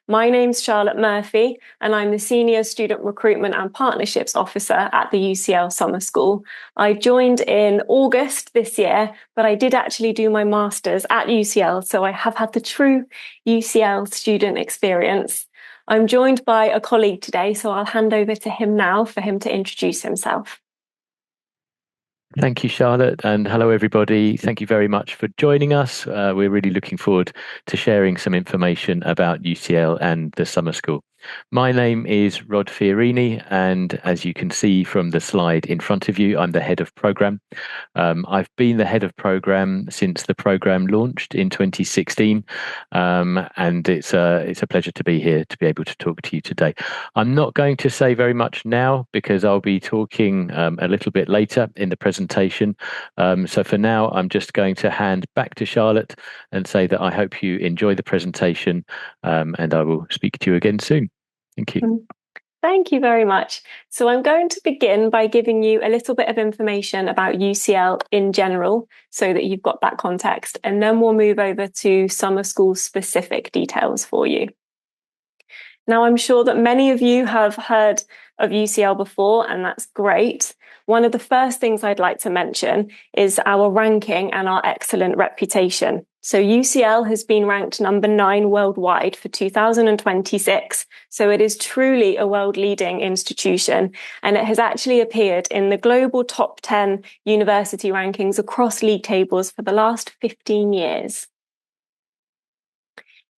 My name's Charlotte Murphy, and I'm the Senior Student Recruitment and Partnerships Officer at the UCL Summer School. I joined in August this year, but I did actually do my master's at UCL, so I have had the true UCL student experience. I'm joined by a colleague today, so I'll hand over to him now for him to introduce himself. Thank you, Charlotte, and hello, everybody. Thank you very much for joining us. We're really looking forward to sharing some information about UCL and the summer school. My name is Rhod Fiorini, and as you can see from the slide in front of you, I'm the head of program. I've been the head of program since the program launched in 2016, and it's a pleasure to be here to be able to talk to you today. I'm not going to say very much now because I'll be talking a little bit later in the presentation. So for now, I'm just going to hand back to Charlotte and say that I hope you enjoy the presentation, and I will speak to you again soon. Thank you. Thank you very much. So I'm going to begin by giving you a little bit of information about UCL in general so that you've got that context, and then we'll move over to summer school specific details for you. Now, I'm sure that many of you have heard of UCL before, and that's great. One of the first things I'd like to mention is our ranking and our excellent reputation. So UCL has been ranked number 9 worldwide for 2026. So it is truly a world-leading institution, and it has actually appeared in the global top 10 university rankings across league tables for the last 15 years.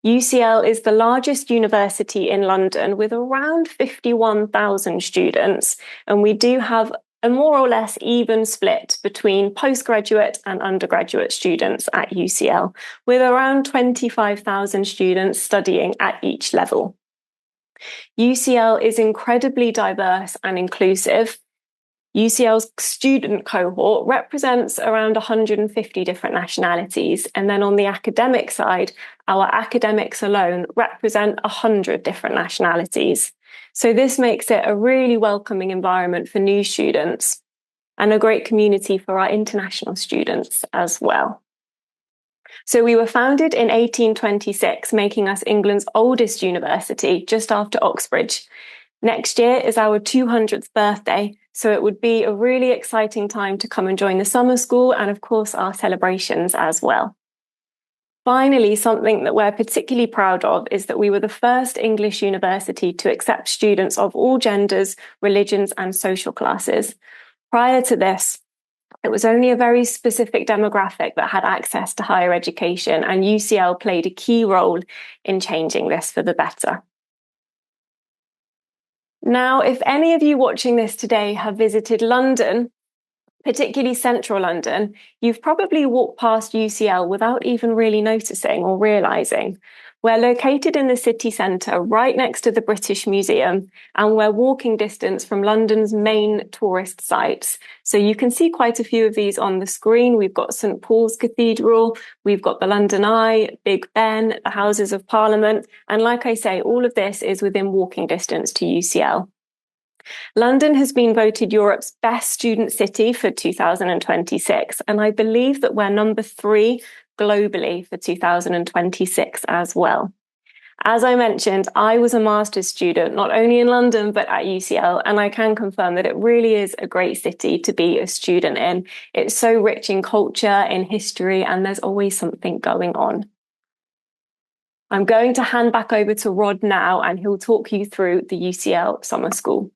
UCL is the largest university in London with around 51,000 students, and we do have a more or less even split between postgraduate and undergraduate students at UCL, with around 25,000 students studying at each level. UCL is incredibly diverse and inclusive. UCL's student cohort represents around 150 different nationalities. And then on the academic side, our academics alone represent 100 different nationalities. So this makes it a really welcoming environment for new students and a great community for our international students as well. So we were founded in 1826, making us England's oldest university, just after Oxbridge. Next year is our 200th birthday, so it would be a really exciting time to come and join the summer school and, of course, our celebrations as well. Finally, something that we're particularly proud of is that we were the first English university to accept students of all genders, religions, and social classes. Prior to this, it was only a very specific demographic that had access to higher education, and UCL played a key role in changing this for the better. Now, if any of you watching this today have visited London, particularly central London, you've probably walked past UCL without even really noticing or realising. We're located in the city centre, right next to the British Museum, and we're walking distance from London's main tourist sites. So you can see quite a few of these on the screen. We've got St Paul's Cathedral, we've got the London Eye, Big Ben, the Houses of Parliament, and like I say, all of this is within walking distance to UCL. London has been voted Europe's best student city for 2026, and I believe that we're number 3 globally for 2026 as well. As I mentioned, I was a master's student, not only in London, but at UCL, and I can confirm that it really is a great city to be a student in. It's so rich in culture, in history, and there's always something going on. I'm going to hand back over to Rhod now, and he'll talk you through the UCL Summer School.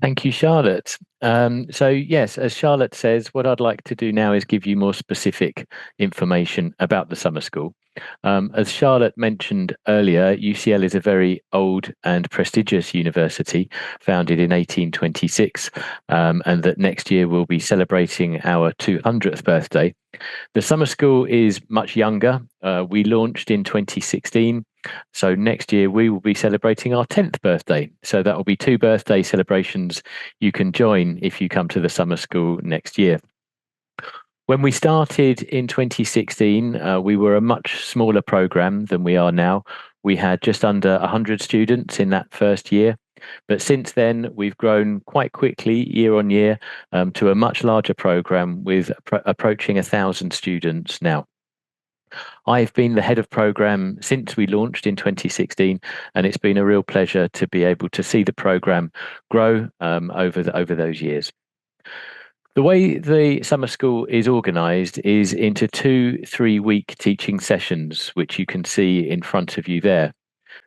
Thank you, Charlotte. So yes, as Charlotte says, what I'd like to do now is give you more specific information about the summer school. As Charlotte mentioned earlier, UCL is a very old and prestigious university, founded in 1826, and that next year we'll be celebrating our 200th birthday. The summer school is much younger. We launched in 2016. So next year we will be celebrating our 10th birthday. So that will be 2 birthday celebrations you can join if you come to the summer school next year. When we started in 2016, we were a much smaller program than we are now. We had just under 100 students in that first year. But since then, we've grown quite quickly year on year to a much larger program with approaching 1,000 students now. I've been the head of program since we launched in 2016, and it's been a real pleasure to be able to see the program grow over those years. The way the summer school is organised is into 2 3-week teaching sessions, which you can see in front of you there.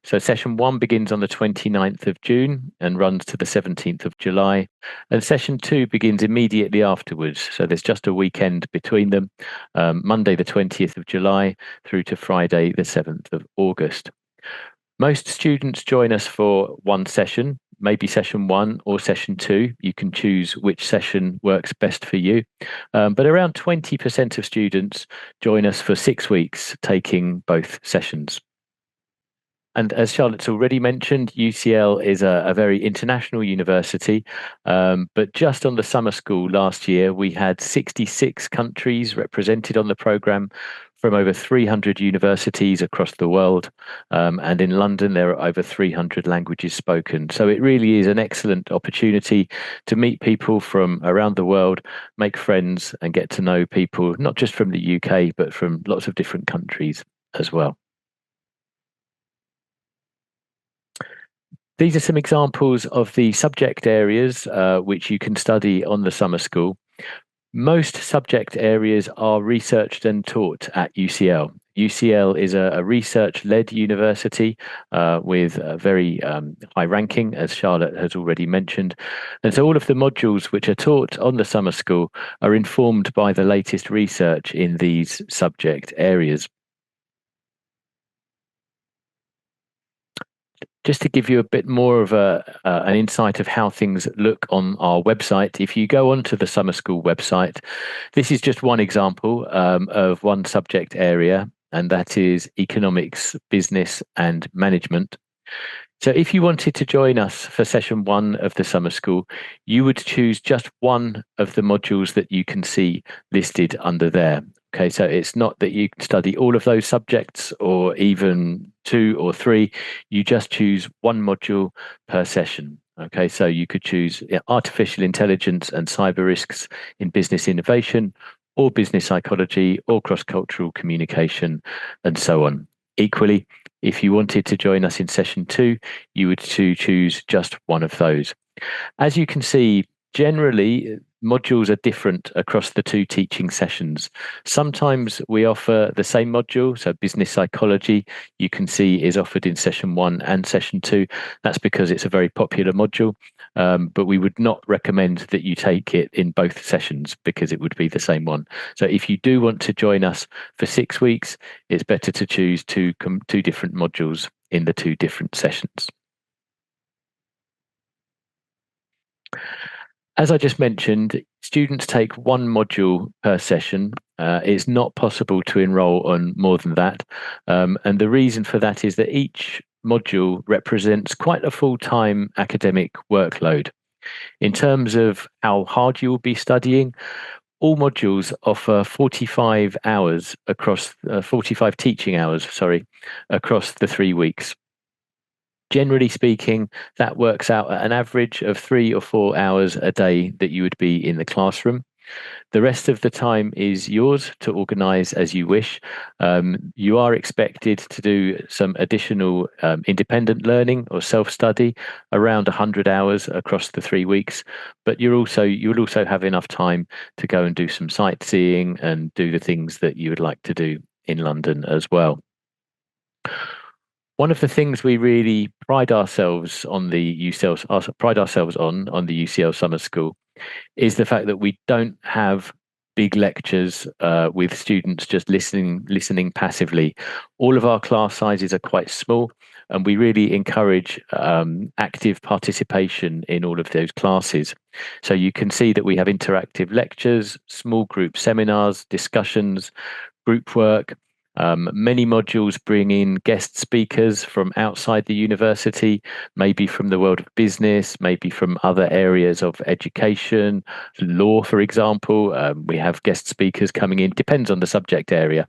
So session 1 begins on the 29th of June and runs to the 17th of July. And session 2 begins immediately afterwards. So there's just a weekend between them, Monday the 20th of July through to Friday the 7th of August. Most students join us for one session, maybe session 1 or session 2. You can choose which session works best for you. But around 20% of students join us for 6 weeks, taking both sessions. And as Charlotte's already mentioned, UCL is a very international university. But just on the summer school last year, we had 66 countries represented on the programme from over 300 universities across the world. And in London, there are over 300 languages spoken. So it really is an excellent opportunity to meet people from around the world, make friends, and get to know people, not just from the UK, but from lots of different countries as well. These are some examples of the subject areas which you can study on the summer school. Most subject areas are researched and taught at UCL. UCL is a research-led university with a very high ranking, as Charlotte has already mentioned. And so all of the modules which are taught on the summer school are informed by the latest research in these subject areas. Just to give you a bit more of an insight of how things look on our website, if you go onto the summer school website, this is just one example of one subject area, and that is economics, business and management. So if you wanted to join us for session 1 of the summer school, you would choose just one of the modules that you can see listed under there. Okay, so it's not that you study all of those subjects or even 2 or 3. You just choose one module per session. Okay, so you could choose artificial intelligence and cyber risks in business innovation, or business psychology, or cross-cultural communication, and so on. Equally, if you wanted to join us in session 2, you would choose just one of those. As you can see, generally, modules are different across the 2 teaching sessions. Sometimes we offer the same module, so business psychology, you can see is offered in session 1 and session 2. That's because it's a very popular module, but we would not recommend that you take it in both sessions because it would be the same one. So if you do want to join us for 6 weeks, it's better to choose 2 different modules in the 2 different sessions. As I just mentioned, students take one module per session. It's not possible to enroll on more than that. And the reason for that is that each module represents quite a full-time academic workload. In terms of how hard you will be studying, all modules offer 45 hours across 45 teaching hours, across the 3 weeks. Generally speaking, that works out at an average of 3 or 4 hours a day that you would be in the classroom. The rest of the time is yours to organise as you wish. You are expected to do some additional independent learning or self-study, around 100 hours across the 3 weeks. But you'll also have enough time to go and do some sightseeing and do the things that you would like to do in London as well. One of the things we really pride ourselves on the UCL Summer School is the fact that we don't have big lectures with students just listening passively. All of our class sizes are quite small, and we really encourage active participation in all of those classes. So you can see that we have interactive lectures, small group seminars, discussions, group work. Many modules bring in guest speakers from outside the university, maybe from the world of business, maybe from other areas of education, law, for example. We have guest speakers coming in, depends on the subject area.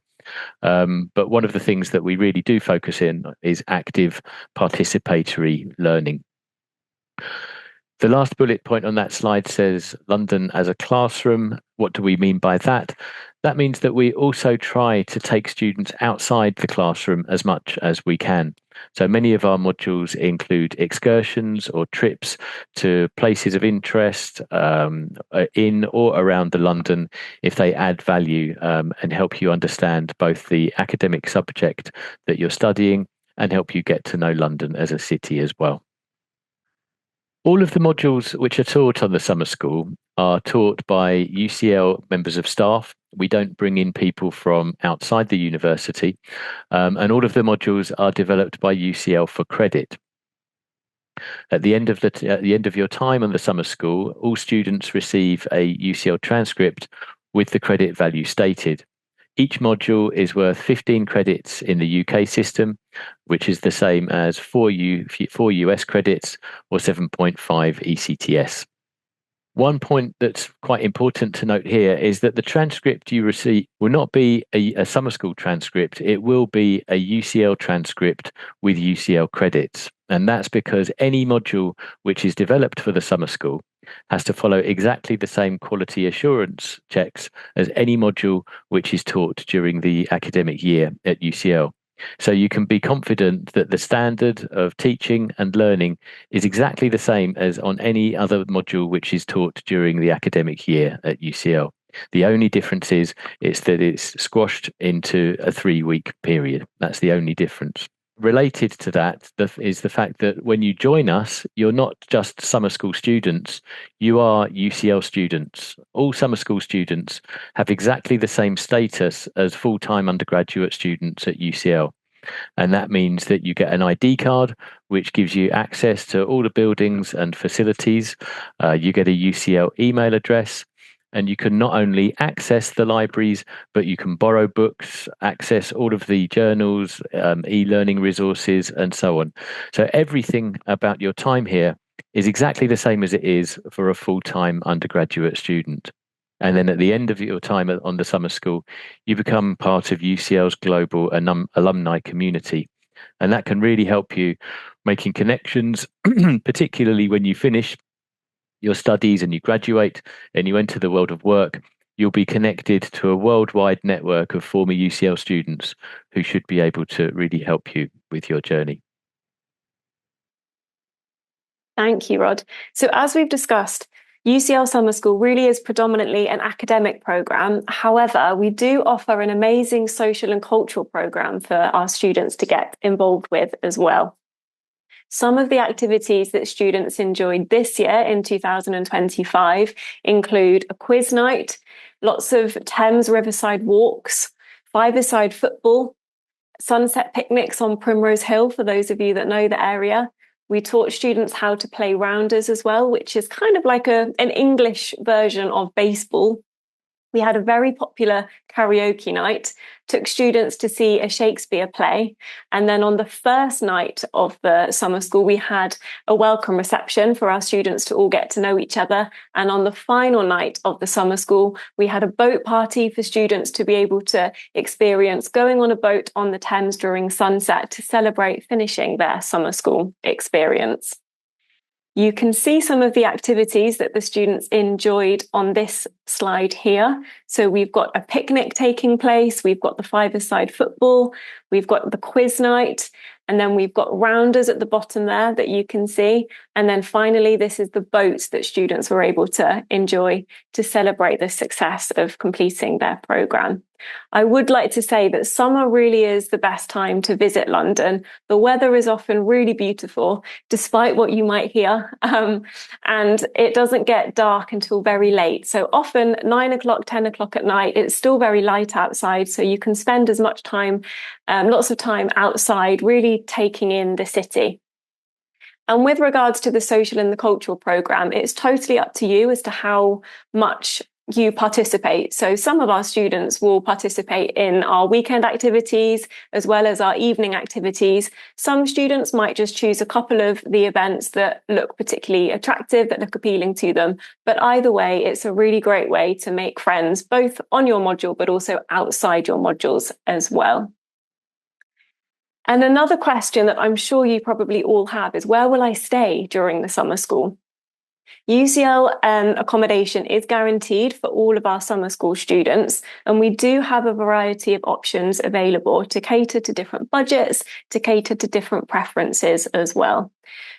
But one of the things that we really do focus in is active participatory learning. The last bullet point on that slide says London as a classroom. What do we mean by that? That means that we also try to take students outside the classroom as much as we can. So many of our modules include excursions or trips to places of interest in or around the London if they add value and help you understand both the academic subject that you're studying and help you get to know London as a city as well. All of the modules which are taught on the summer school are taught by UCL members of staff. We don't bring in people from outside the university, and all of the modules are developed by UCL for credit. At the end of your time on the summer school, all students receive a UCL transcript with the credit value stated. Each module is worth 15 credits in the UK system, which is the same as 4 US credits or 7.5 ECTS. One point that's quite important to note here is that the transcript you receive will not be a summer school transcript. It will be a UCL transcript with UCL credits. And that's because any module which is developed for the summer school has to follow exactly the same quality assurance checks as any module which is taught during the academic year at UCL. So you can be confident that the standard of teaching and learning is exactly the same as on any other module which is taught during the academic year at UCL. The only difference is that it's squashed into a 3-week period. That's the only difference. Related to that is the fact that when you join us, you're not just summer school students, you are UCL students. All summer school students have exactly the same status as full-time undergraduate students at UCL. And that means that you get an ID card, which gives you access to all the buildings and facilities. You get a UCL email address. And you can not only access the libraries, but you can borrow books, access all of the journals, e-learning resources, and so on. So everything about your time here is exactly the same as it is for a full-time undergraduate student. And then at the end of your time on the summer school, you become part of UCL's global alumni community. And that can really help you making connections, particularly when you finish your studies and you graduate and you enter the world of work. You'll be connected to a worldwide network of former UCL students who should be able to really help you with your journey. Thank you, Rhod. So as we've discussed, UCL Summer School really is predominantly an academic programme. However, we do offer an amazing social and cultural programme for our students to get involved with as well. Some of the activities that students enjoyed this year in 2025 include a quiz night, lots of Thames Riverside walks, five-a-side football, sunset picnics on Primrose Hill for those of you that know the area. We taught students how to play rounders as well, which is kind of like an English version of baseball. We had a very popular karaoke night, took students to see a Shakespeare play. And then on the first night of the summer school, we had a welcome reception for our students to all get to know each other. And on the final night of the summer school, we had a boat party for students to be able to experience going on a boat on the Thames during sunset to celebrate finishing their summer school experience. You can see some of the activities that the students enjoyed on this slide here. So we've got a picnic taking place, we've got the five-a-side football, we've got the quiz night, and then we've got rounders at the bottom there that you can see. And then finally, this is the boat that students were able to enjoy to celebrate the success of completing their programme. I would like to say that summer really is the best time to visit London. The weather is often really beautiful, despite what you might hear. And it doesn't get dark until very late. So often 9 o'clock, 10 o'clock at night, it's still very light outside. So you can spend as much time, lots of time outside, really taking in the city. And with regards to the social and the cultural programme, it's totally up to you as to how much you participate. So some of our students will participate in our weekend activities as well as our evening activities. Some students might just choose a couple of the events that look particularly attractive, that look appealing to them. But either way, it's a really great way to make friends, both on your module, but also outside your modules as well. And another question that I'm sure you probably all have is, where will I stay during the summer school? UCL accommodation is guaranteed for all of our summer school students, and we do have a variety of options available to cater to different budgets, to cater to different preferences as well.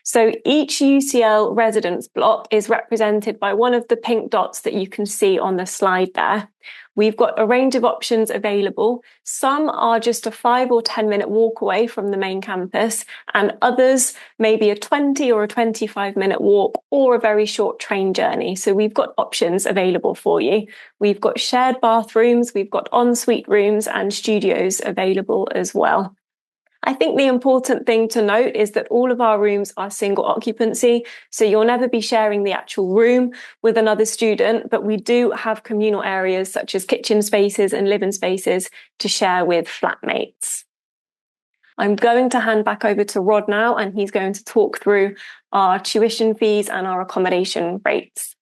So each UCL residence block is represented by one of the pink dots that you can see on the slide there. We've got a range of options available. Some are just a 5 or 10 minute walk away from the main campus, and others maybe a 20 or a 25-minute walk or a very short train journey. So we've got options available for you. We've got shared bathrooms, we've got ensuite rooms and studios available as well. I think the important thing to note is that all of our rooms are single occupancy, so you'll never be sharing the actual room with another student, but we do have communal areas such as kitchen spaces and living spaces to share with flatmates. I'm going to hand back over to Rhod now, and he's going to talk through our tuition fees and our accommodation rates.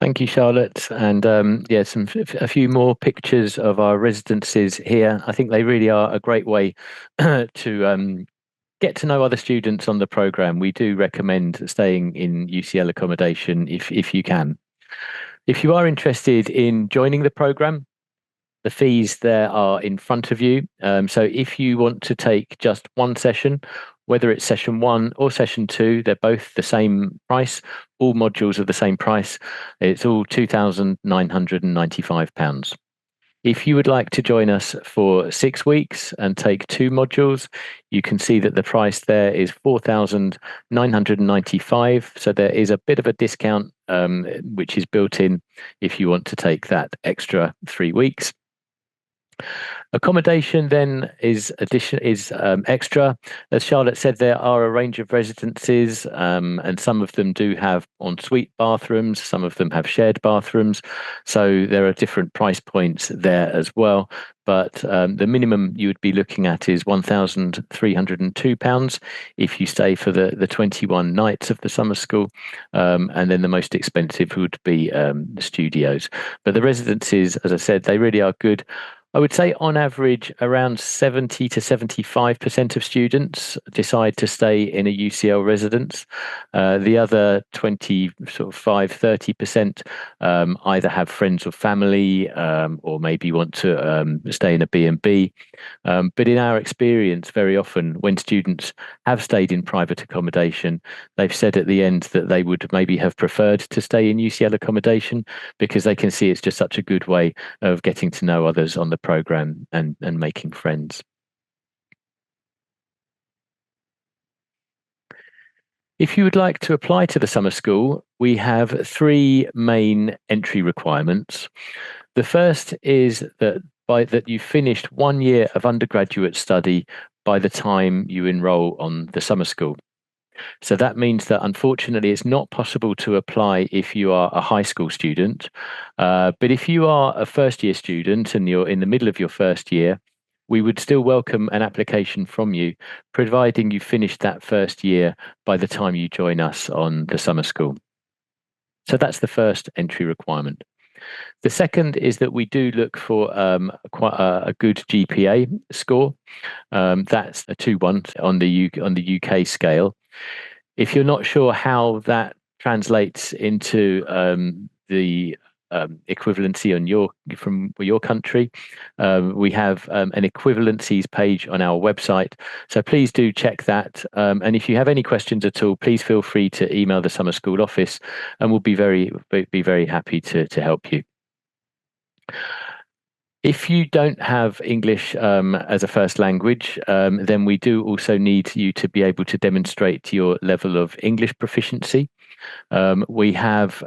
Thank you, Charlotte. And a few more pictures of our residences here. I think they really are a great way to get to know other students on the programme. We do recommend staying in UCL accommodation if you can. If you are interested in joining the programme, the fees there are in front of you. So if you want to take just one session, whether it's session 1 or session 2, they're both the same price. All modules are the same price. It's all £2,995. If you would like to join us for 6 weeks and take 2 modules, you can see that the price there is £4,995. So there is a bit of a discount, which is built in if you want to take that extra 3 weeks. Accommodation then is extra. As Charlotte said, there are a range of residences, and some of them do have ensuite bathrooms, some of them have shared bathrooms. So there are different price points there as well. But the minimum you would be looking at is £1,302 if you stay for the 21 nights of the summer school. And then the most expensive would be the studios. But the residences, as I said, they really are good. I would say on average around 70 to 75% of students decide to stay in a UCL residence. The other 30% either have friends or family, or maybe want to stay in a B&B. But in our experience, very often when students have stayed in private accommodation, they've said at the end that they would maybe have preferred to stay in UCL accommodation because they can see it's just such a good way of getting to know others on the program and making friends. If you would like to apply to the summer school, we have 3 main entry requirements. The first is that you've finished 1 year of undergraduate study by the time you enroll on the summer school. So that means that unfortunately it's not possible to apply if you are a high school student. But if you are a first year student and you're in the middle of your first year, we would still welcome an application from you, providing you finish that first year by the time you join us on the summer school. So that's the first entry requirement. The second is that we do look for quite a good GPA score. That's a 2-1 on the UK scale. If you're not sure how that translates into the equivalency from your country, we have an equivalencies page on our website. So please do check that. And if you have any questions at all, please feel free to email the summer school office, and we'll be very happy to help you. If you don't have English as a first language, then we do also need you to be able to demonstrate your level of English proficiency. We have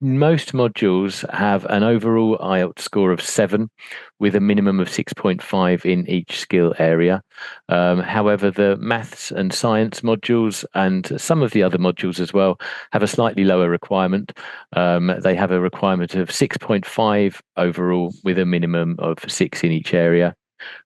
most modules have an overall IELTS score of 7 with a minimum of 6.5 in each skill area. However, the maths and science modules and some of the other modules as well have a slightly lower requirement. They have a requirement of 6.5 overall with a minimum of 6 in each area.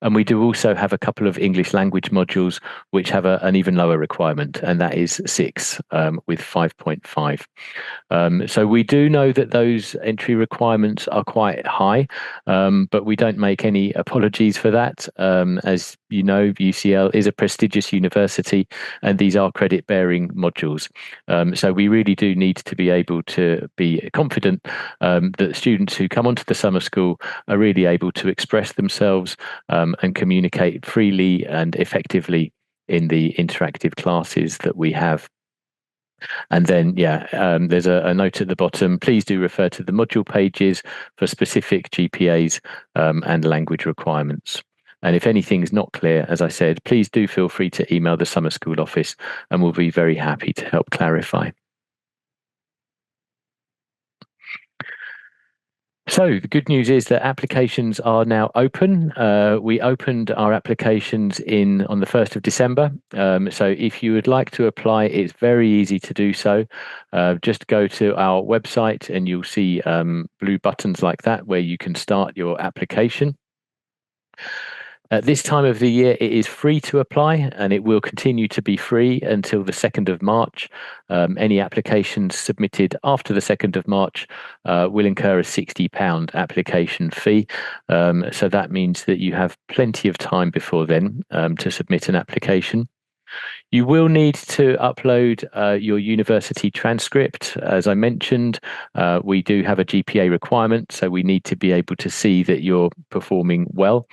And we do also have a couple of English language modules which have an even lower requirement, and that is 6 with 5.5. So we do know that those entry requirements are quite high, but we don't make any apologies for that. As you know, UCL is a prestigious university, and these are credit-bearing modules. So we really do need to be able to be confident that students who come onto the summer school are really able to express themselves and communicate freely and effectively in the interactive classes that we have. And then, there's a note at the bottom. Please do refer to the module pages for specific GPAs and language requirements. And if anything's not clear, as I said, please do feel free to email the summer school office, and we'll be very happy to help clarify. So the good news is that applications are now open. We opened our applications on the 1st of December. So if you would like to apply, it's very easy to do so. Just go to our website and you'll see blue buttons like that where you can start your application. At this time of the year, it is free to apply, and it will continue to be free until the 2nd of March. Any applications submitted after the 2nd of March will incur a £60 application fee. So that means that you have plenty of time before then to submit an application. You will need to upload your university transcript. As I mentioned, we do have a GPA requirement, so we need to be able to see that you're performing well.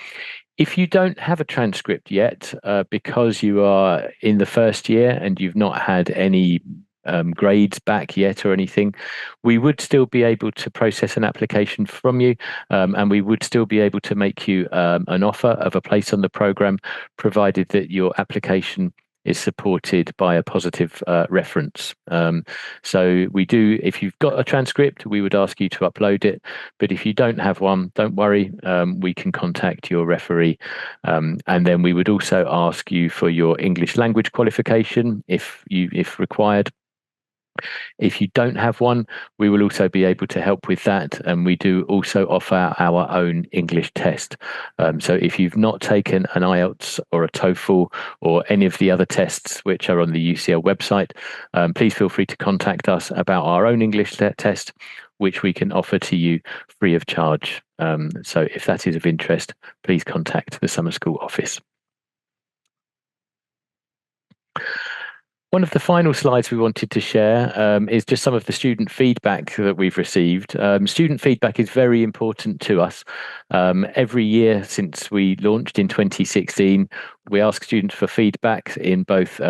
If you don't have a transcript yet, because you are in the first year and you've not had any grades back yet or anything, we would still be able to process an application from you, and we would still be able to make you an offer of a place on the program, provided that your application is supported by a positive reference. So we do, if you've got a transcript, we would ask you to upload it. But if you don't have one, don't worry, we can contact your referee. And then we would also ask you for your English language qualification if required. If you don't have one, we will also be able to help with that. And we do also offer our own English test. So if you've not taken an IELTS or a TOEFL or any of the other tests which are on the UCL website, please feel free to contact us about our own English test, which we can offer to you free of charge. So if that is of interest, please contact the summer school office. One of the final slides we wanted to share is just some of the student feedback that we've received. Student feedback is very important to us. Every year since we launched in 2016, we ask students for feedback in both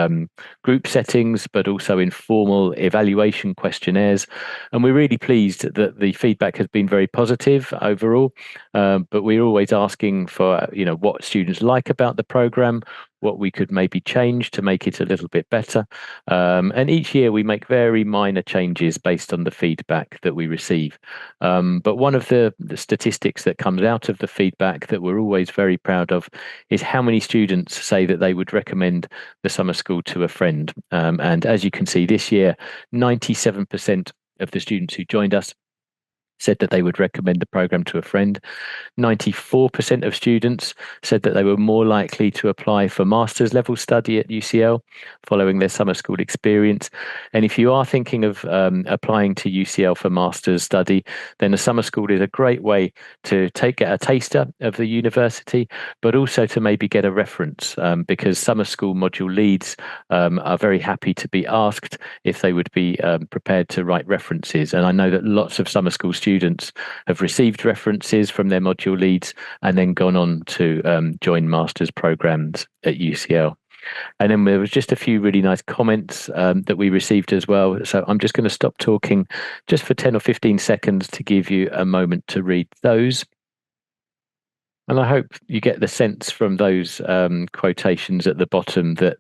group settings, but also in formal evaluation questionnaires. And we're really pleased that the feedback has been very positive overall. But we're always asking for, what students like about the program, what we could maybe change to make it a little bit better. And each year we make very minor changes based on the feedback that we receive. But one of the statistics that comes out of the feedback that we're always very proud of is how many students say that they would recommend the summer school to a friend. And as you can see this year, 97% of the students who joined us said that they would recommend the program to a friend. 94% of students said that they were more likely to apply for master's level study at UCL following their summer school experience. And if you are thinking of applying to UCL for master's study, then a summer school is a great way to get a taster of the university, but also to maybe get a reference, because summer school module leads are very happy to be asked if they would be prepared to write references. And I know that lots of summer school students have received references from their module leads and then gone on to join master's programs at UCL. And then there was just a few really nice comments that we received as well. So I'm just going to stop talking just for 10 or 15 seconds to give you a moment to read those. And I hope you get the sense from those quotations at the bottom that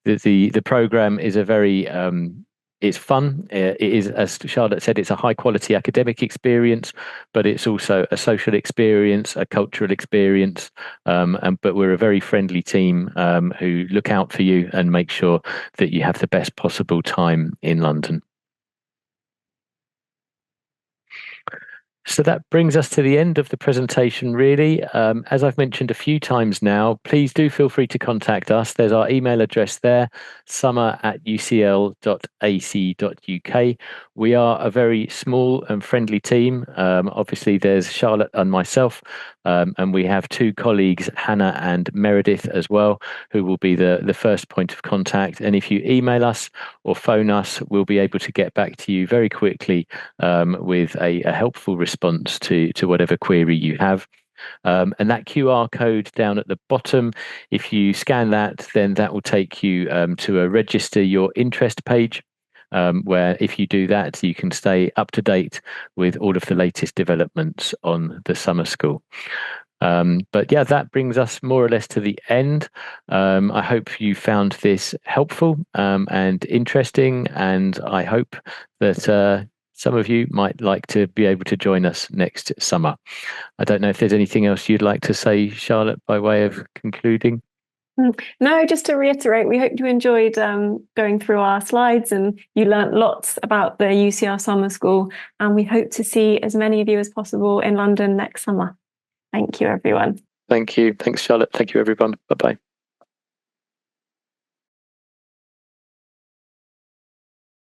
the program is a very it's fun. It is, as Charlotte said, it's a high quality academic experience, but it's also a social experience, a cultural experience. But we're a very friendly team who look out for you and make sure that you have the best possible time in London. So that brings us to the end of the presentation, really. As I've mentioned a few times now, please do feel free to contact us. There's our email address there, summer@ucl.ac.uk. We are a very small and friendly team. Obviously, there's Charlotte and myself, and we have two colleagues, Hannah and Meredith, as well, who will be the first point of contact. And if you email us or phone us, we'll be able to get back to you very quickly with a helpful response to whatever query you have. And that QR code down at the bottom, if you scan that, then that will take you to a register your interest page, where if you do that, you can stay up to date with all of the latest developments on the summer school. But yeah, that brings us more or less to the end. I hope you found this helpful and interesting, and I hope that some of you might like to be able to join us next summer. I don't know if there's anything else you'd like to say, Charlotte, by way of concluding. No, just to reiterate, we hope you enjoyed going through our slides and you learnt lots about the UCL Summer School, and we hope to see as many of you as possible in London next summer. Thank you, everyone. Thank you. Thanks, Charlotte. Thank you, everyone. Bye-bye.